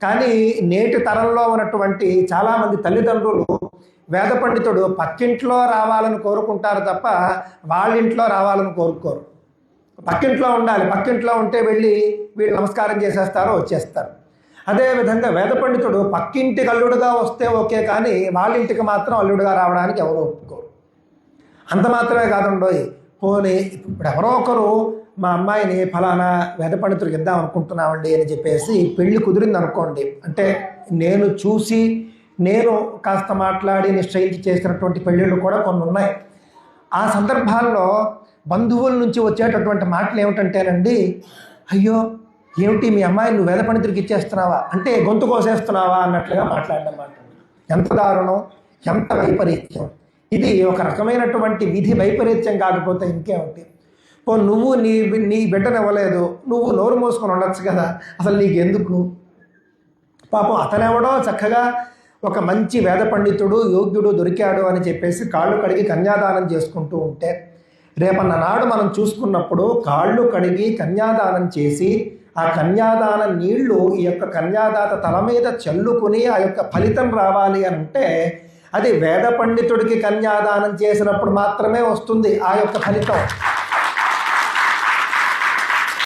కానీ నేటి తరంలో ఉన్నటువంటి చాలామంది తల్లిదండ్రులు వేద పండితుడు పక్కింట్లో రావాలని కోరుకుంటారు తప్ప వాళ్ళ ఇంట్లో రావాలని కోరుకోరు. పక్కింట్లో ఉండాలి, పక్కింట్లో ఉంటే వెళ్ళి వీళ్ళు నమస్కారం చేసేస్తారో వచ్చేస్తారు. అదేవిధంగా వేద పండితుడు పక్కింటికి అల్లుడుగా వస్తే ఓకే, కానీ వాళ్ళ ఇంటికి మాత్రం అల్లుడుగా రావడానికి ఎవరో ఒప్పుకోరు. అంత మాత్రమే కాదండోయ్, పోనీ ఇప్పుడు ఎవరో ఒకరు మా అమ్మాయిని ఫలానా వేద పండితుడికి ఇద్దాం అనుకుంటున్నామండి అని చెప్పేసి పెళ్లి కుదిరింది అనుకోండి, అంటే నేను చూసి నేను కాస్త మాట్లాడి నిశ్చయించి చేసినటువంటి పెళ్ళిళ్ళు కూడా కొన్ని ఉన్నాయి. ఆ సందర్భాల్లో బంధువుల నుంచి వచ్చేటటువంటి మాటలు ఏమిటంటేనండి, అయ్యో ఏమిటి మీ అమ్మాయిని నువ్వు వేద పండితుడికి ఇచ్చేస్తున్నావా, అంటే గొంతు కోసేస్తున్నావా అన్నట్లుగా మాట్లాడడం మాట. ఎంత దారుణం, ఎంత వైపరీత్యం. ఇది ఒక రకమైనటువంటి విధి వైపరీత్యం కాకపోతే ఇంకేమిటి. నువ్వు నీ బిడ్డను ఇవ్వలేదు, నువ్వు నోరు మోసుకొని ఉండొచ్చు కదా, అసలు నీకెందుకు. పాపం అతనెవడో చక్కగా ఒక మంచి వేద పండితుడు యోగ్యుడు దొరికాడు అని చెప్పేసి కాళ్ళు కడిగి కన్యాదానం చేసుకుంటూ ఉంటే, రేపన్న నాడు మనం చూసుకున్నప్పుడు కాళ్ళు కడిగి కన్యాదానం చేసి ఆ కన్యాదాన నీళ్లు ఈ యొక్క కన్యాదాత తల మీద చల్లుకుని ఆ యొక్క ఫలితం రావాలి అని అంటే అది వేద పండితుడికి కన్యాదానం చేసినప్పుడు మాత్రమే వస్తుంది ఆ యొక్క ఫలితం.